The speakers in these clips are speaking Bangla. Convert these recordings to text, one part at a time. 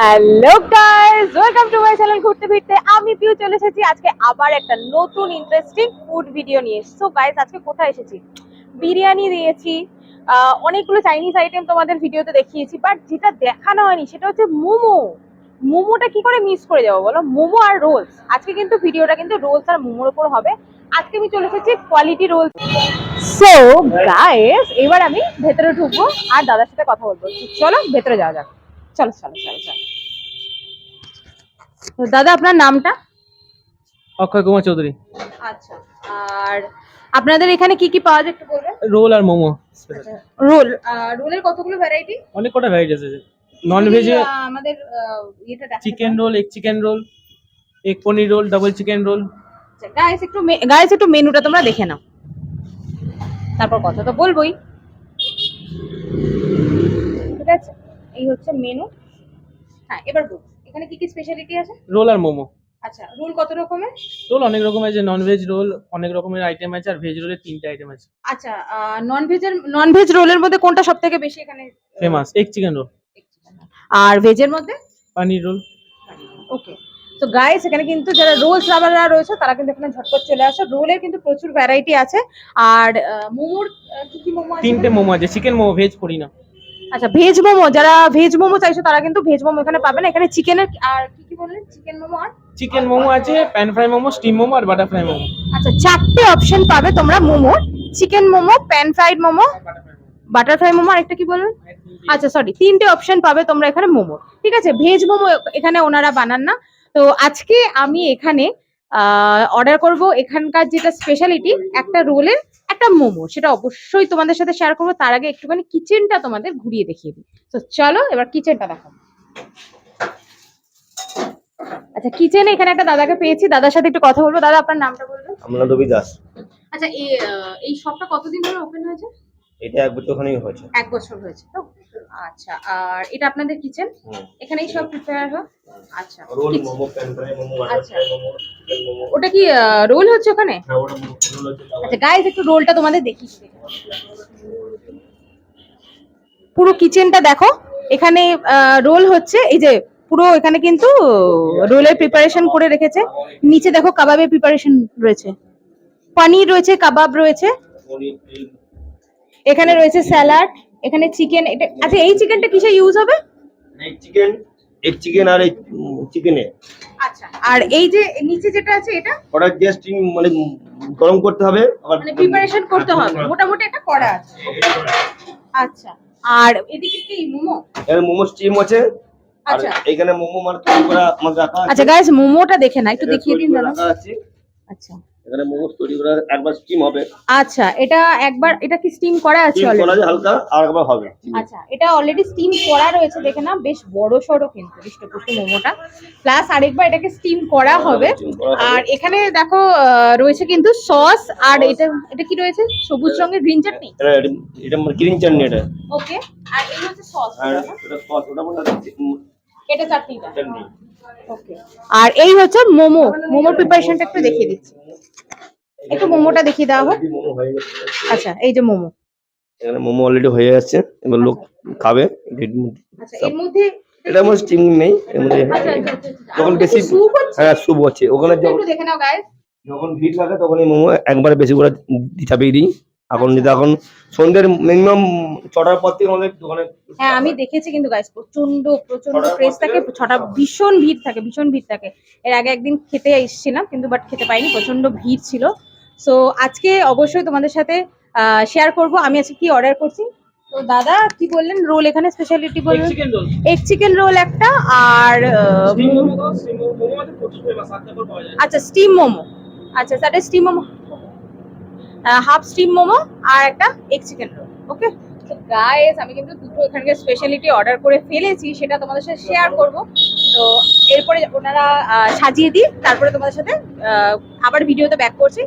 Hello guys, welcome to my channel ঘুরতে ফিরতে। আমি পিউ চলে এসেছি আজকে আবার একটা নতুন ইন্টারেস্টিং ফুড ভিডিও নিয়ে। সো গাইস, আজকে কোথায় এসেছি? বিরিয়ানি দিয়েছি, অনেকগুলো চাইনিজ আইটেম তোমাদের ভিডিওতে দেখিয়েছি, বাট যেটা দেখানো হয়নি সেটা হচ্ছে মোমো। মোমোটা কি করে মিস করে যাবো বলো? মোমো আর রোলস। আজকে কিন্তু ভিডিওটা কিন্তু রোলস আর মোমোর উপর হবে। আজকে আমি চলে এসেছি কোয়ালিটি রোলস। সো গাইস, এবার আমি ভেতরে ঢুকবো আর দাদার সাথে কথা বলবো। চলো ভেতরে যাওয়া যাক। চলো চলো চলো চলো। তো দাদা, আপনার নামটা? অক্ষয় কুমার চৌধুরী। আচ্ছা, আর আপনাদের এখানে কি কি পাওয়া যায় একটু বলবেন? রোল আর মোমো। রোল, রোলের কতগুলো ভ্যারাইটি? অনেক কটা ভ্যারাইটি আছে। নন ভেজে আমাদের এটা দেখা chicken roll, egg chicken roll, egg paneer roll, double chicken roll. আচ্ছা গাইস, একটু মেনুটা তোমরা দেখে নাও, তারপর কথা তো বলবোই। ঠিক আছে, এই হচ্ছে মেনু। হ্যাঁ, এবার বল এখানে কি কি স্পেশালিটি আছে? রোল আর মোমো। আচ্ছা, রোল কত রকমের? রোল অনেক রকম আছে, নন ভেজ রোল অনেক রকমের আইটেম আছে, আর ভেজ রোলের 3টে আইটেম আছে। আচ্ছা, নন ভেজ রোলের মধ্যে কোনটা সবথেকে বেশি এখানে ফেমাস? Egg chicken roll. আর ভেজের মধ্যে? পনির রোল। ওকে। তো গাইস, এখানে কিন্তু যারা রোলস লাভাররা রয়েছে তারা কিন্তু এখানে ঝটপট চলে আসে। রোলের কিন্তু প্রচুর ভ্যারাইটি আছে। আর মোমোর কি কি মোমো আছে? 3টে মোমো আছে, চিকেন মোমো, ভেজ করি না। আচ্ছা, ভেজ মোমো, যারা ভেজ মোমো চাইছো তারা কিন্তু ভেজ মোমো এখানে পাবে না। এখানে চিকেনের আর কি কি বললেন? চিকেন মোমো আর চিকেন মোমো আছে, pan fry momo, steam momo আর বাটার ফ্রাই মোমো। আচ্ছা, 4টে অপশন পাবে তোমরা momo. Chicken momo, pan fried momo, butter fry momo, আর একটা কি বলবেন? আচ্ছা সরি, 3টে অপশন পাবে তোমরা এখানে মোমো। ঠিক আছে, ভেজ মোমো এখানে ওনারা বানান না। তো আজকে আমি এখানে অর্ডার করব এখানকার যেটা স্পেশালিটি, একটা রোলের একটা মোমো, সেটা অবশ্যই তোমাদের সাথে শেয়ার করবো। তার আগে একটুখানি কিচেনটা তোমাদের ঘুরিয়ে দেখিয়ে দিই। তো চলো এবার কিচেনটা দেখো। আচ্ছা, কিচেনে এখানে একটা দাদাকে পেয়েছি, দাদার সাথে একটু কথা বলবো। দাদা, আপনার নামটা বলবেন? আমরা রবি দাস। আচ্ছা, এই শপটা কতদিন ধরে ওপেন হয়েছে? এটা 1 বছর ওখানেই হয়েছে। 1 বছর হয়েছে তো। আচ্ছা, আর এটা আপনাদের কিচেন? এখানেই সব প্রিপেয়ার হয়? আচ্ছা, roll, momo, pan fry momo, butter fry momo, chicken momo. ওটা কি রোল হচ্ছে ওখানে? হ্যাঁ, ওটা রোল হচ্ছে। আচ্ছা গাইস, একটু রোলটা তোমাদের দেখি। পুরো কিচেনটা দেখো। এখানে রোল হচ্ছে, এই যে পুরো এখানে কিন্তু রোলের প্রিপারেশন করে রেখেছে। নিচে দেখো কাবাবের প্রিপারেশন রয়েছে, পনির রয়েছে, কাবাব রয়েছে, এখানে রয়েছে স্যালাড, এখানে চিকেন। এটা আচ্ছা, এই চিকেনটা কিসে ইউজ হবে? এগ চিকেন আর এই চিকেনে। আচ্ছা, আর এই যে নিচে যেটা আছে এটা ওটা জাস্ট মানে গরম করতে হবে, আবার মানে প্রিপারেশন করতে হবে, মোটামুটি এটা করা আছে। আচ্ছা, আর এদিকে কি মোমো? এর মোমো স্টিম আছে। আর আচ্ছা, এখানে মোমো মানে তৈরি করা আমাদের রাখা আছে। আচ্ছা গাইস, মোমোটা দেখে না, একটু দেখিয়ে দিন দাদা। রাখা আছে। আচ্ছা, এখানে মোমো তৈরি করা একবার স্টিম হবে। আচ্ছা, এটা একবার, এটা কি স্টিম করা আছে স্টিম করা অলরেডি? আছে হালকা, আর একবার হবে। আচ্ছা, এটা অলরেডি স্টিম করা রয়েছে, দেখে না, বেশ বড় সড়ো কিন্তু হৃষ্টপুষ্ট মোমোটা। প্লাস আরেকবার এটাকে স্টিম করা হবে। আর এখানে দেখো রয়েছে কিন্তু সস, আর এটা কি রয়েছে? সবুজ রঙের গ্রিন চাটনি। এটা গ্রিন চাটনি এটা। ওকে, আর এই হচ্ছে সস। আর এটা সস, ওটা মানে এটা চাটনিটা। চাটনি। ওকে, আর এই হচ্ছে মোমো। মোমোর প্রিপারেশনটা একটু দেখিয়ে দিচ্ছি, একটু মোমোটা দেখিয়ে দেওয়া হোক। মোমো হয়ে গেছে। আচ্ছা, এই যে মোমো, এখানে মোমো অলরেডি হয়ে যাচ্ছে, এবার লোক খাবে। আচ্ছা, এর মধ্যে এটা মধ্যে স্টিম নেই, এর মধ্যে যখন বেশি হ্যাঁ স্যুপ হচ্ছে ওখানে একটু দেখে নাও গাইস। যখন ভিড় থাকে তখন এই মোমো একবারে বেশি করে চাপিয়ে দিই। এখন যদি এখন সন্ধ্যের মিনিমাম 6টার পর থেকে আমাদের দোকানে। হ্যাঁ, আমি দেখেছি কিন্তু গাইস, প্রচন্ড প্রেস থাকে, 6টা ভীষণ ভিড় থাকে, ভীষণ ভিড় থাকে। এর আগে একদিন খেতে এসেছিলাম কিন্তু বাট খেতে পাইনি, প্রচন্ড ভিড় ছিল। সো আজকে অবশ্যই তোমাদের সাথে শেয়ার করব আমি আজকে কি অর্ডার করছি। তো দাদা কি বললেন? রোল এখানে স্পেশালিটি বললেন? এগ চিকেন রোল একটা, আর আচ্ছা স্টিম মোমো। আচ্ছা, sir steam momo, half steam momo, আর একটা এগ চিকেন রোল। ওকে। তো গাইস, আমি কিন্তু দুটো এখানকার স্পেশালিটি অর্ডার করে ফেলেছি, সেটা তোমাদের সাথে শেয়ার করব। তো এরপরে ওনারা সাজিয়ে দিই, তারপরে তোমাদের সাথে আবার ভিডিওতে ব্যাক করছি,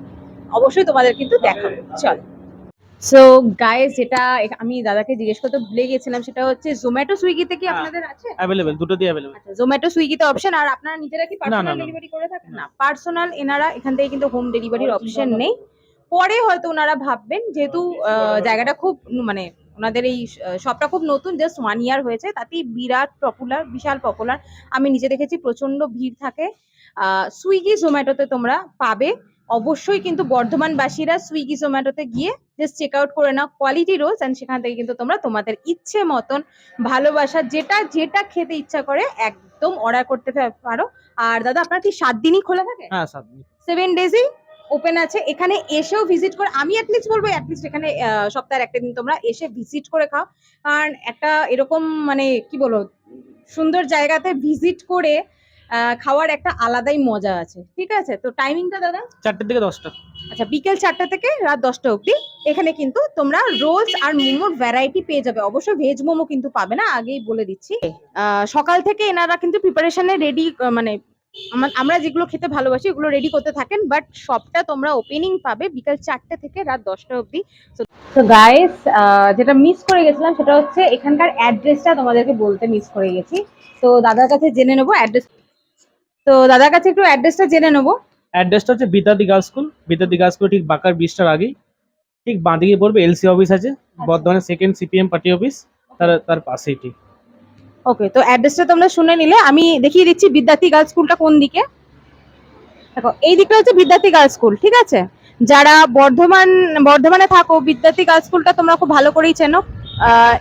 অবশ্যই তোমাদের কিন্তু দেখাবো। চল। সো গাইস, যেটা আমি দাদাকে জিজ্ঞেস করতে ভুলে গেছিলাম, সেটা হচ্ছে জোম্যাটো সুইগিতে কি আপনাদের আছে? अवेलेबल, দুটো দিয়ে अवेलेबल। আচ্ছা, জোম্যাটো সুইগিতে অপশন, আর আপনারা নিজেরা কি না, পার্সোনাল না। ডেলিভারি করে থাকেন? না, পার্সোনাল এনারা এখান থেকে কিন্তু হোম ডেলিভারির অপশন নেই। পরে হয়তো ওনারা ভাববেন, যেহেতু জায়গাটা খুব মানে ওনাদের এই শপটা খুব নতুন, জাস্ট 1 ইয়ার হয়েছে, তাতেই বিরাট পপুলার, বিশাল পপুলার। আমি নিজে দেখেছি প্রচন্ড ভিড় থাকে। সুইগি জোম্যাটোতে তোমরা পাবে অবশ্যই, কিন্তু বর্ধমানবাসীরা সুইগি জোম্যাটোতে গিয়ে জাস্ট চেক আউট করে নাও কোয়ালিটি রোলস, এন্ড সেখান থেকে কিন্তু তোমরা তোমাদের ইচ্ছে মতন ভালোবাসা যেটা যেটা খেতে ইচ্ছা করে একদম অর্ডার করতে পারো। আর দাদা আপনার কি 7 দিনই খোলা থাকে? হ্যাঁ 7 দিন। 7 ডেজই ওপেন আছে। এখানে এসেও ভিজিট করে, আমি অ্যাটলিস্ট বলবো অ্যাটলিস্ট এখানে সপ্তাহের একটা দিন তোমরা এসে ভিজিট করে খাও। কারণ একটা এরকম মানে কি বলবো সুন্দর জায়গাতে ভিজিট করে খাওয়ার একটা আলাদাই মজা আছে। ঠিক আছে, তো টাইমিংটা দাদা? 4টে থেকে 10টা। আচ্ছা, বিকেল 4টা থেকে রাত 10টা অবধি এখানে কিন্তু তোমরা রোলস আর মোমোর ভ্যারাইটি পেয়ে যাবে। অবশ্যই ভেজ মোমো কিন্তু পাবে না, আগেই বলে দিচ্ছি। সকাল থেকে এনারা কিন্তু প্রিপারেশনে রেডি, মানে আমরা যেগুলো খেতে ভালোবাসি ওগুলো রেডি করতে থাকেন, বাট শপটা তোমরা ওপেনিং পাবে বিকাল 4টে থেকে রাত 10টা অবধি। তো গাইস, যেটা মিস করে গেছিলাম সেটা হচ্ছে এখানকার অ্যাড্রেসটা তোমাদেরকে বলতে মিস করে গেছি। তো দাদার কাছে জেনে নেবো অ্যাড্রেস। তো দাদার কাছে একটু অ্যাড্রেসটা জেনে নেবো। অ্যাড্রেসটা হচ্ছে বিদ্যার্থী গার্লস স্কুল। বিদ্যার্থী গার্লস স্কুল ঠিক বাঁকার ব্রিজটার আগেই, ঠিক বাঁদিকে পড়বে এলসি অফিস আছে, বর্ধমানের সেকেন্ড C.P.M পার্টি অফিস, তার পাশেই ঠিক। ওকে, তো অ্যাড্রেসটা তোমরা শুনে নিলে, আমি দেখিয়ে দিচ্ছি বিদ্যার্থী গার্লস স্কুলটা কোন দিকে। দেখো এই দিকটা হচ্ছে বিদ্যার্থী গার্লস স্কুল, ঠিক আছে? যারা বর্ধমানে থাকো, বিদ্যার্থী গার্লস স্কুলটা তোমরা খুব ভালো করেই চেনো।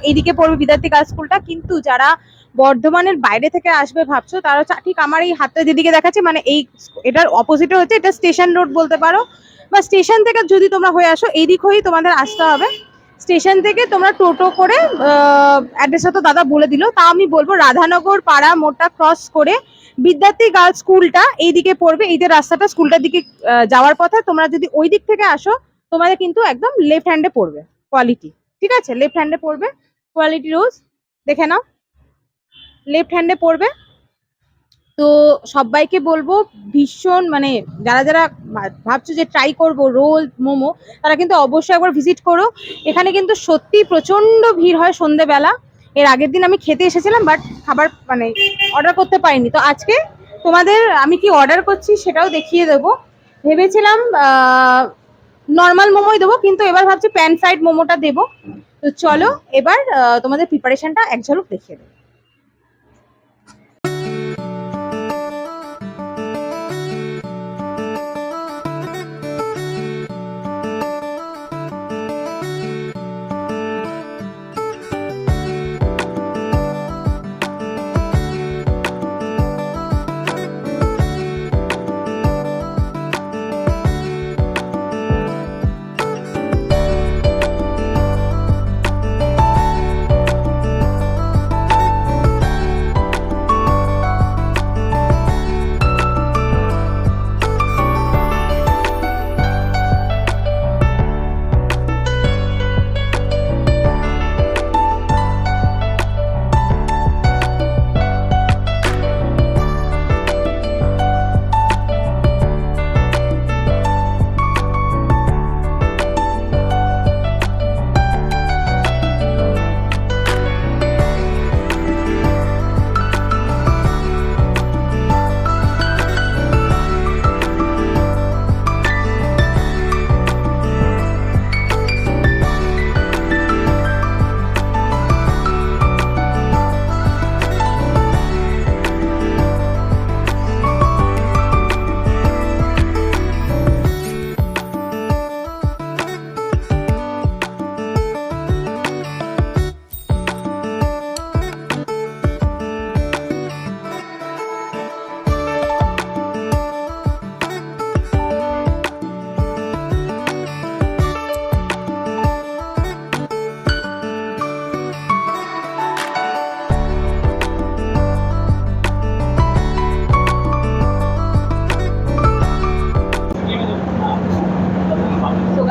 এইদিকে পড়বে বিদ্যার্থী গার্লস স্কুলটা। কিন্তু যারা বর্ধমানের বাইরে থেকে আসবে ভাবছো, তারা ঠিক আমার এই হাতটা যেদিকে দেখাচ্ছি, মানে এই এটার অপোজিটে হচ্ছে, এটা স্টেশন রোড বলতে পারো, বা স্টেশন থেকে যদি তোমরা হয়ে আসো এই দিক হয়েই তোমাদের আসতে হবে। স্টেশন থেকে তোমরা টোটো করে, অ্যাড্রেসটা তো দাদা বলে দিল, তা আমি বলবো রাধানগর পাড়া মোড়টা ক্রস করে বিদ্যার্থী গার্লস স্কুলটা এইদিকে পড়বে। এই যে রাস্তাটা স্কুলটার দিকে যাওয়ার পথে, তোমরা যদি ওই দিক থেকে আসো তোমাদের কিন্তু একদম লেফট হ্যান্ডে পড়বে কোয়ালিটি। ঠিক আছে, লেফট হ্যান্ডে পড়বে কোয়ালিটি রোজ, দেখে নাও লেফট হ্যান্ডে পড়বে। তো সবাইকে বলবো ভীষণ, মানে যারা যারা ভাবছো যে ট্রাই করবো রোল মোমো, তারা কিন্তু অবশ্যই একবার ভিজিট করো। এখানে কিন্তু সত্যি প্রচন্ড ভিড় হয় সন্ধেবেলা। এর আগের দিন আমি খেতে এসেছিলাম, বাট খাবার মানে অর্ডার করতে পারিনি। তো আজকে তোমাদের আমি কি অর্ডার করছি সেটাও দেখিয়ে দেবো। ভেবেছিলাম নর্মাল মোমোই দেবো, কিন্তু এবার ভাবছি প্যান ফ্রাইড মোমোটা দেবো। তো চলো এবার তোমাদের প্রিপারেশনটা এক ঝলক দেখিয়ে দেবো।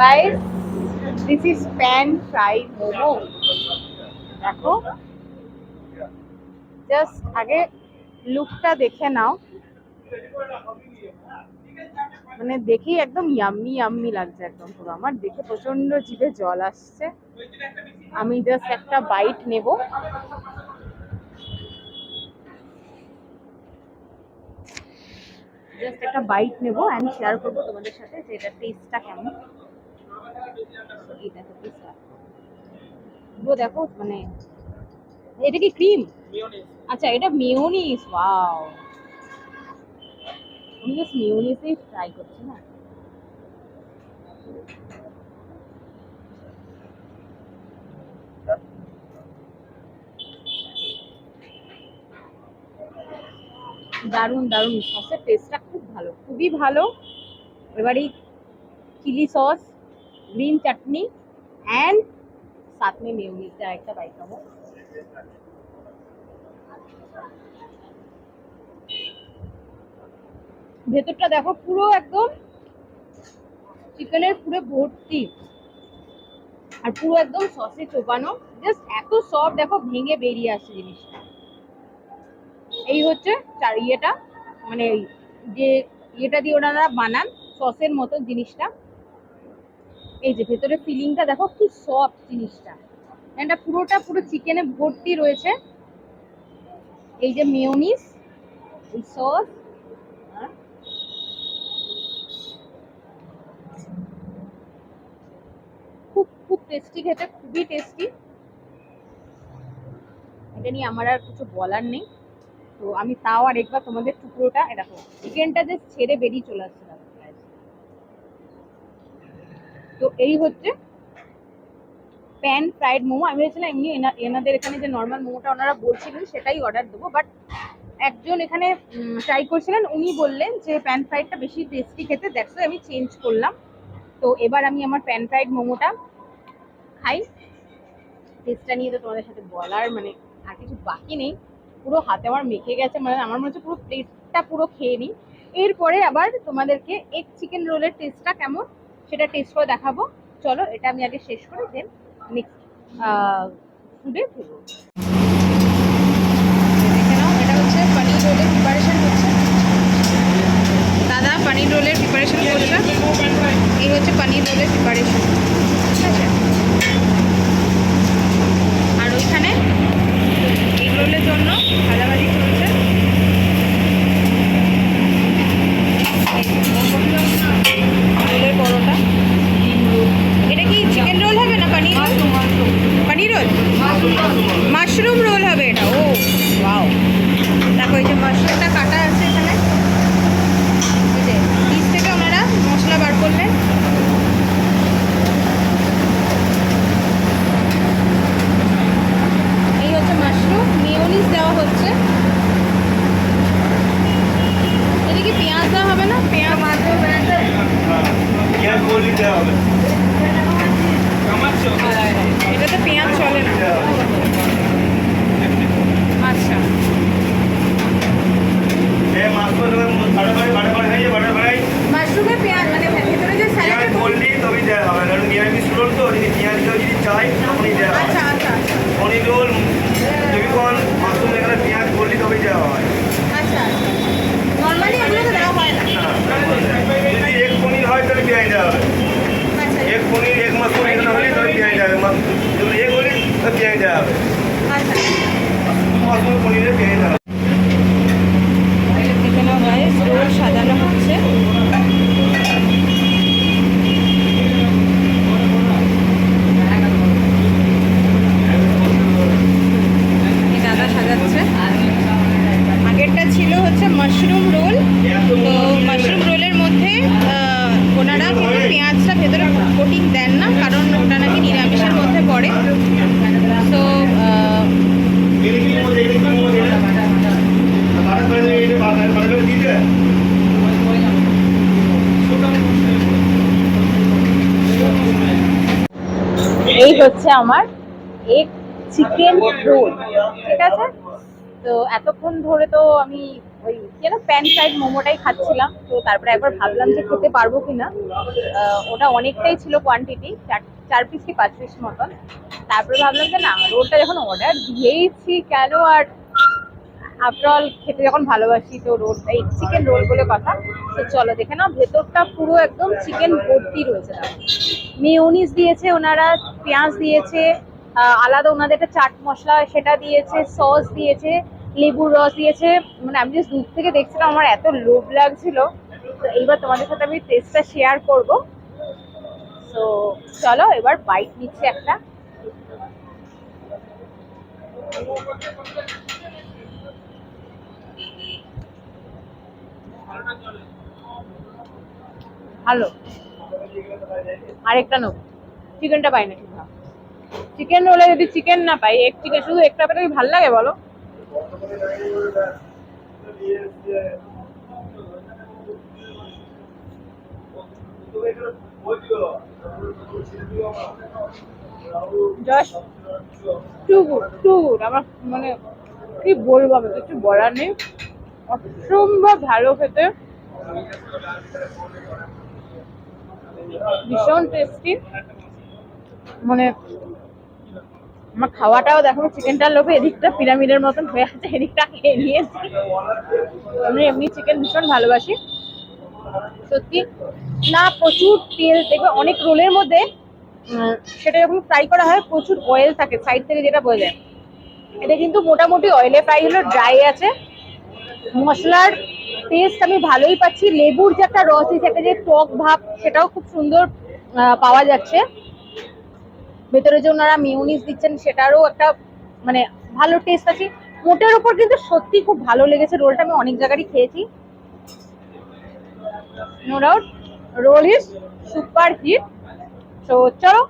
Guys, this is pan fried momo. দেখো জাস্ট আগে লুকটা দেখে নাও, মানে দেখেই একদম ইয়াম্মি ইয়াম্মি লাগছে একদম পুরো। আমার দেখে প্রচন্ড জিভে জল আসছে। আমি জাস্ট একটা বাইট নেব। জাস্ট একটা বাইট নেব এন্ড শেয়ার করবো তোমাদের সাথে যে এটা টেস্টটা কেমন। এটা তো টেস্টটা পুরো দেখো মানে এটা কি ক্রিম? আচ্ছা এটা মেয়োনিজ। ওয়াও, আমি জাস্ট মেয়োনিজই ট্রাই করছি না। দারুণ দারুণ, সসের টেস্টটা খুব ভালো, খুবই ভালো। এবারে chilli sauce, green chutney and সাথ মে মেয়োনিজ। একটা বাইট খাবো। ভেতরটা দেখো পুরো একদম চিকেনের পুরো ভর্তি, আর পুরো একদম সসে চোপানো, জাস্ট এত সফট, দেখো ভেঙে বেরিয়ে আসছে জিনিসটা। এই হচ্ছে ইয়েটা, মানে যে ইয়েটা দিয়ে ওনারা বানান সসের মতো জিনিসটা। এই যে ভেতরে ফিলিংটা দেখো কি সফট জিনিসটা, এটা পুরোটা পুরো চিকেনে ভর্তি রয়েছে। এই যে মেয়োনিজ, এই সস, খুব খুব টেস্টি খেতে, খুবই টেস্টি। এটা নিয়ে আমার আর কিছু বলার নেই। তো আমি তাও আর একবার তোমাদের টুকরোটা দেখো, চিকেনটা যে ছেড়ে বেরিয়ে চলে আসছে দেখো। তো এই হচ্ছে প্যান ফ্রাইড মোমো। আমি ভেবেছিলাম এমনি এনাদের এখানে যে নর্মাল মোমোটা ওনারা বলছিলেন সেটাই অর্ডার দেবো, বাট একজন এখানে ট্রাই করছিলেন, উনি বললেন যে প্যান ফ্রাইডটা বেশি টেস্টি খেতে, দেখো আমি চেঞ্জ করলাম। তো এবার আমি আমার প্যান ফ্রাইড মোমোটা খাই। টেস্টটা নিয়ে তো তোমাদের সাথে বলার মানে আর কিছু বাকি নেই, পুরো হাতে আমার মেখে গেছে, মানে আমার মনে হচ্ছে পুরো প্লেটটা পুরো খেয়ে নিই। এরপরে আবার তোমাদেরকে এগ চিকেন রোলের টেস্টটা কেমন সেটা টেস্ট করে দেখাবো। চলো এটা আমি আগে শেষ করে দেন নেক্সট ফুডে ফিরবো। দেখে নাও, এটা হচ্ছে পনির রোলের প্রিপারেশন হচ্ছে, দাদা পনির রোলের প্রিপারেশন করছে। এই হচ্ছে পনির রোলের প্রিপারেশন, ঠিক আছে। আর ওইখানে এগ রোলের জন্য ভাজাভাজি চলছে। রোলের পরোটা, এটা কি চিকেন রোল হবে না পনির রোল? পনির রোল, মাশরুম রোল হবে এটা। ও ওয়াও, দেখো এই যে মাশরুমটা কাটা আছে এখানে, এই যে পিস থেকে ওনারা মশলা বার করলেন। এই হচ্ছে মাশরুম, মেয়োনিজ দেওয়া হচ্ছে। এটা কি পেঁয়াজ দেওয়া হবে না? পেঁয়াজ এটাতে পেঁয়াজ চলে না। আচ্ছা, মাশরুমে পেঁয়াজ মানে ভেতরে যে স্যালাড বললি তবেই দেওয়া হবে, কারণ নিরামিষ রোল তো যদি পেঁয়াজ কেউ যদি চাই তখনই দেওয়া হয়। আচ্ছা আচ্ছা পনির রোল যখন মাশরুম এখানে পেঁয়াজ বললি তবেই দেওয়া হয়। আচ্ছা, নর্মালি এগুলো তো দেওয়া হয় না। যদি এক পনির হয় তাহলে পেঁয়াজ দেওয়া হবে, আচ্ছা এক পনির এক মাশরুম এখানে হলে তবে পেঁয়াজ দেওয়া হবে, যদি এক হলে তবে পেঁয়াজ দেওয়া হবে, আচ্ছা, মাশরুম পনিরে পেঁয়াজ দেওয়া হবে। দেখে নাও গাইস, রোল সাজানো হচ্ছে। এই দাদা সাজাচ্ছে। আগেরটা ছিল হচ্ছে মাশরুম রোল, তো মাশরুম রোলের মধ্যে ওনারা কিন্তু পেঁয়াজটা ভেতরে কোটিং দেন না, কারণ ওটা নাকি নিরামিষের মধ্যে পড়ে। তো এই হচ্ছে আমার এগ চিকেন রোল, ঠিক আছে। তো এতক্ষণ ধরে তো আমি ওই কেন প্যান ফ্রাইড মোমোটাই খাচ্ছিলাম, তো তারপরে একবার ভাবলাম যে খেতে পারবো কিনা। ওটা অনেকটাই ছিল কোয়ান্টিটি, 4 পিস কি 5 পিস মতন। তারপরে ভাবলাম যে না, রোলটা যখন অর্ডার দিয়েইছি কেন আর, আফটার অল খেতে যখন ভালোবাসি তো রোল, এই চিকেন রোল বলে কথা। তো চলো দেখে নাও, ভেতরটা পুরো একদম চিকেন ভর্তি রয়েছে। মেয়োনিজ দিয়েছে ওনারা, পেঁয়াজ দিয়েছে, আলাদা ওনাদের একটা চাট মশলা সেটা দিয়েছে, সস দিয়েছে, লেবুর রস দিয়েছে। মানে আমি জাস্ট দূর থেকে দেখছিলাম, আমার এত লোভ লাগছিল। তো এইবার তোমাদের সাথে আমি টেস্টটা শেয়ার করব। তো চলো এবার বাইট নিচ্ছি একটা। ভালো। আরেকটা নেব, চিকেনটা পাই না ঠিকঠাক। চিকেন রোলে যদি চিকেন না পাই, এক চিকেন শুধু একটা পেলে কি ভালো লাগে বলো? Just too good, too good. আমার মানে কি বলবো, আমি কিছু বলার নেই। অসম্ভব ভালো খেতে, ভীষণ টেস্টি। মানে আমার খাওয়াটাও দেখো, চিকেনটার লোভে এদিকটা পিরামিডের মতন হয়ে আছে, এদিকটা খেয়ে নিয়েছি। আমি এমনি চিকেন ভীষণ ভালোবাসি সত্যি। না প্রচুর তেল, দেখবে অনেক রোলের মধ্যে সেটা যখন ফ্রাই করা হয় প্রচুর অয়েল থাকে সাইড থেকে, যেটা বোঝা যায়। এটা কিন্তু মোটামুটি অয়েলে ফ্রাই হলো, ড্রাই আছে। মশলার টেস্ট আমি ভালোই পাচ্ছি, লেবুর যে একটা রস দিয়েছে, একটা যে টক ভাব, সেটাও খুব সুন্দর পাওয়া যাচ্ছে। ভেতরে যে ওনারা মিউনিস দিচ্ছেন সেটারও একটা মানে ভালো টেস্ট আছে। মোটের উপর কিন্তু সত্যি খুব ভালো লেগেছে রোলটা। আমি অনেক জায়গারই খেয়েছি, no doubt roll is super hit. তো চলো,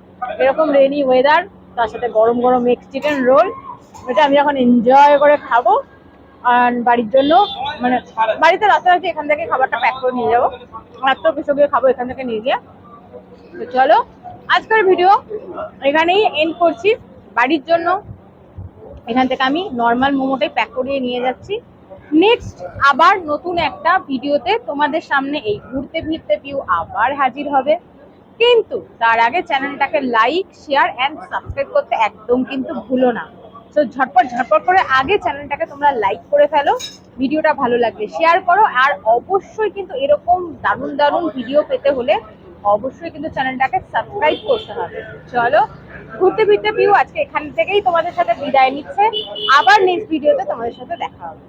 এরকম রেনি ওয়েদার, তার সাথে গরম গরম এগ চিকেন রোল, এটা আমি এখন এনজয় করে খাবো। আর বাড়ির জন্য মানে বাড়িতে রাস্তায় এখান থেকে খাবারটা প্যাক করে নিয়ে যাবো, রাত্রেও কিছু গিয়ে খাবো এখান থেকে নিয়ে গিয়ে। তো চলো, আজকের ভিডিও এখানেই এন্ড করছি। বাড়ির জন্য এখান থেকে আমি নর্মাল মোমোটাই প্যাক করিয়ে নিয়ে যাচ্ছি। নেক্সট আবার নতুন একটা ভিডিওতে তোমাদের সামনে এই ঘুরতে ফিরতে পিউ আবার হাজির হবে। কিন্তু তার আগে চ্যানেলটাকে লাইক, শেয়ার অ্যান্ড সাবস্ক্রাইব করতে একদম কিন্তু ভুলো না। তো ঝটপট ঝটপট করে আগে চ্যানেলটাকে তোমরা লাইক করে ফেলো, ভিডিওটা ভালো লাগলে শেয়ার করো। আর অবশ্যই কিন্তু এরকম দারুণ দারুণ ভিডিও পেতে হলে অবশ্যই কিন্তু চ্যানেলটাকে সাবস্ক্রাইব করতে হবে। চলো, ঘুরতে ফিরতে পিউ আজকে এখান থেকেই তোমাদের সাথে বিদায় নিচ্ছে। আবার নেক্সট ভিডিওতে তোমাদের সাথে দেখা হবে।